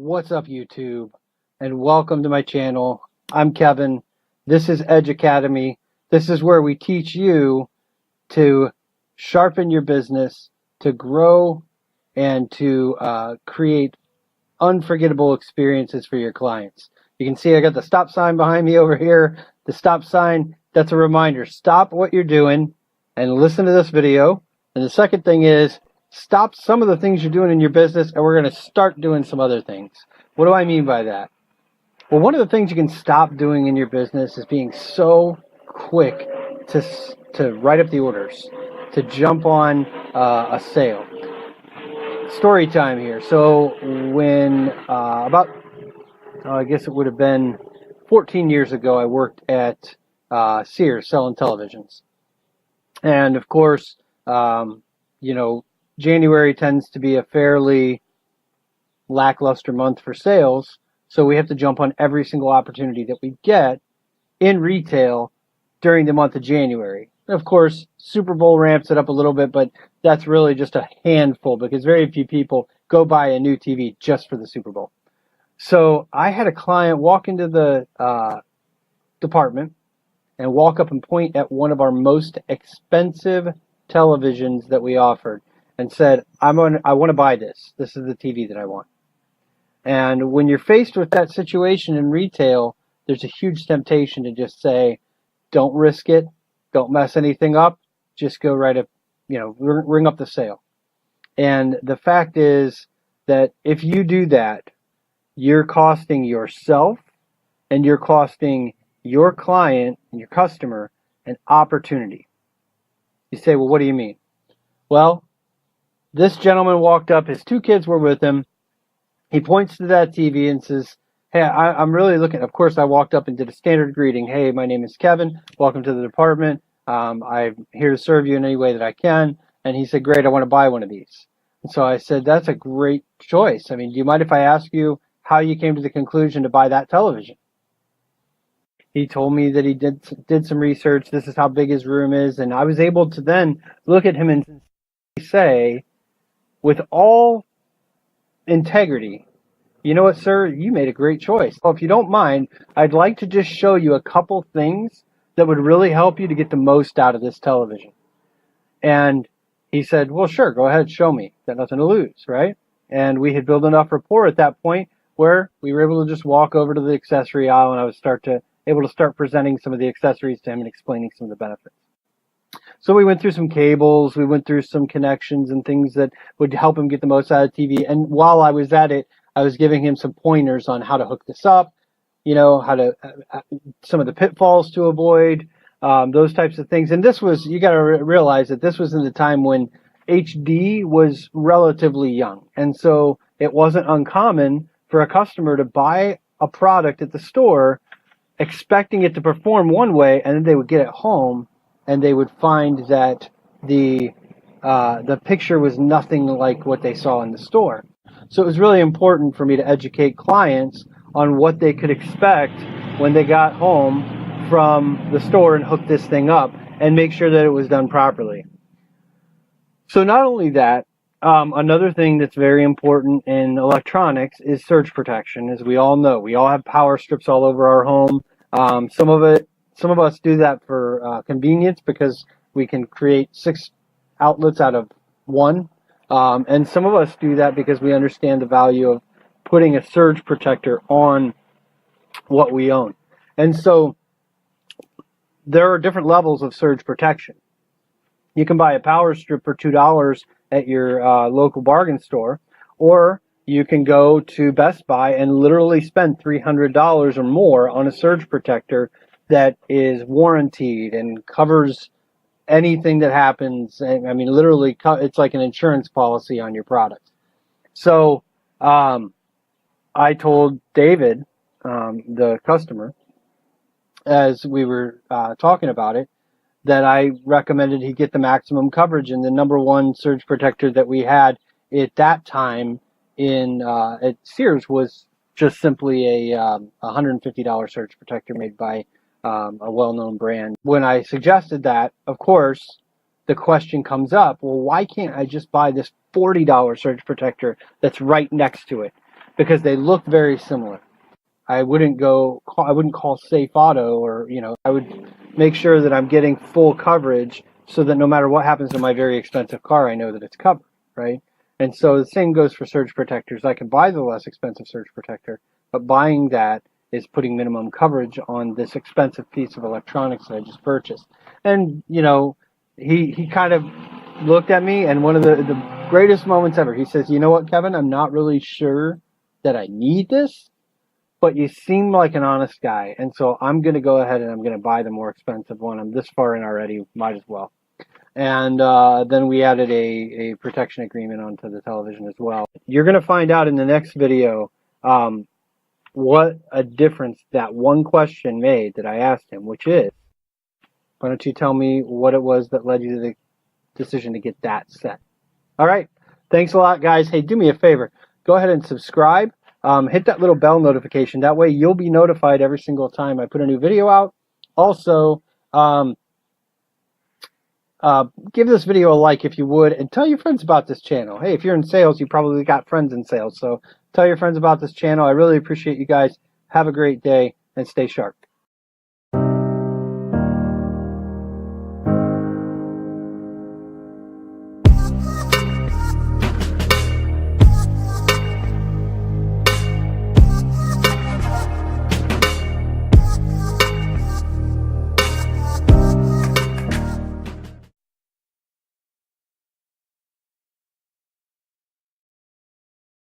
What's up, YouTube, and welcome to my channel. I'm Kevin. This is Edge Academy. This is where we teach you to sharpen your business, to grow, and to create unforgettable experiences for your clients. You can see I got the stop sign behind me over here. The stop sign, that's a reminder. Stop what you're doing and listen to this video. And the second thing is, stop some of the things you're doing in your business, and we're going to start doing some other things. What do I mean by that? Well, one of the things you can stop doing in your business is being so quick to write up the orders, to jump on a sale. Story time here. So when I guess it would have been 14 years ago, I worked at Sears selling televisions. And of course, January tends to be a fairly lackluster month for sales, so we have to jump on every single opportunity that we get in retail during the month of January. And of course, Super Bowl ramps it up a little bit, but that's really just a handful because very few people go buy a new TV just for the Super Bowl. So I had a client walk into the department and walk up and point at one of our most expensive televisions that we offered and said, I want to buy this. This is the TV that I want. And when you're faced with that situation in retail, there's a huge temptation to just say, don't risk it. Don't mess anything up. Just go right up, ring up the sale. And the fact is that if you do that, you're costing yourself and you're costing your client and your customer an opportunity. You say, well, what do you mean? Well, this gentleman walked up, his two kids were with him. He points to that TV and says, hey, I'm really looking. Of course, I walked up and did a standard greeting. Hey, my name is Kevin. Welcome to the department. I'm here to serve you in any way that I can. And he said, great, I want to buy one of these. And so I said, that's a great choice. I mean, do you mind if I ask you how you came to the conclusion to buy that television? He told me that he did some research. This is how big his room is. And I was able to then look at him and say, with all integrity, you know what, sir? You made a great choice. Well, if you don't mind, I'd like to just show you a couple things that would really help you to get the most out of this television. And he said, well, sure, go ahead, show me. Got nothing to lose, right? And we had built enough rapport at that point where we were able to just walk over to the accessory aisle, and I was able to start presenting some of the accessories to him and explaining some of the benefits. So we went through some cables, we went through some connections and things that would help him get the most out of TV. And while I was at it, I was giving him some pointers on how to hook this up, how to, some of the pitfalls to avoid, those types of things. And this was, you got to realize that this was in the time when HD was relatively young. And so it wasn't uncommon for a customer to buy a product at the store expecting it to perform one way, and then they would get it home and they would find that the picture was nothing like what they saw in the store. So it was really important for me to educate clients on what they could expect when they got home from the store and hooked this thing up and make sure that it was done properly. So not only that, another thing that's very important in electronics is surge protection. As we all know, we all have power strips all over our home. Some of us do that for convenience because we can create 6 outlets out of 1. And some of us do that because we understand the value of putting a surge protector on what we own. And so there are different levels of surge protection. You can buy a power strip for $2 at your local bargain store, or you can go to Best Buy and literally spend $300 or more on a surge protector that is warranted and covers anything that happens. I mean, literally, it's like an insurance policy on your product. So I told David, the customer, as we were talking about it, that I recommended he get the maximum coverage. And the number one surge protector that we had at that time at Sears was just simply a $150 surge protector made by a well-known brand. When I suggested that, of course, the question comes up, well, why can't I just buy this $40 surge protector that's right next to it? because they look very similar. I wouldn't call Safe Auto, or, I would make sure that I'm getting full coverage so that no matter what happens to my very expensive car, I know that it's covered, right? And so the same goes for surge protectors. I can buy the less expensive surge protector, but buying that is putting minimum coverage on this expensive piece of electronics that I just purchased. And, he kind of looked at me, and one of the greatest moments ever, he says, "You know what, Kevin, I'm not really sure that I need this, but you seem like an honest guy, and so I'm going to go ahead and I'm going to buy the more expensive one. I'm this far in already, might as well." And then we added a protection agreement onto the television as well. You're going to find out in the next video what a difference that one question made that I asked him, which is, why don't you tell me what it was that led you to the decision to get that set? All right. Thanks a lot, guys. Hey, do me a favor. Go ahead and subscribe. Hit that little bell notification. That way you'll be notified every single time I put a new video out. Also, give this video a like if you would, and tell your friends about this channel. Hey, if you're in sales, you probably got friends in sales, so tell your friends about this channel. I really appreciate you guys. Have a great day, and stay sharp.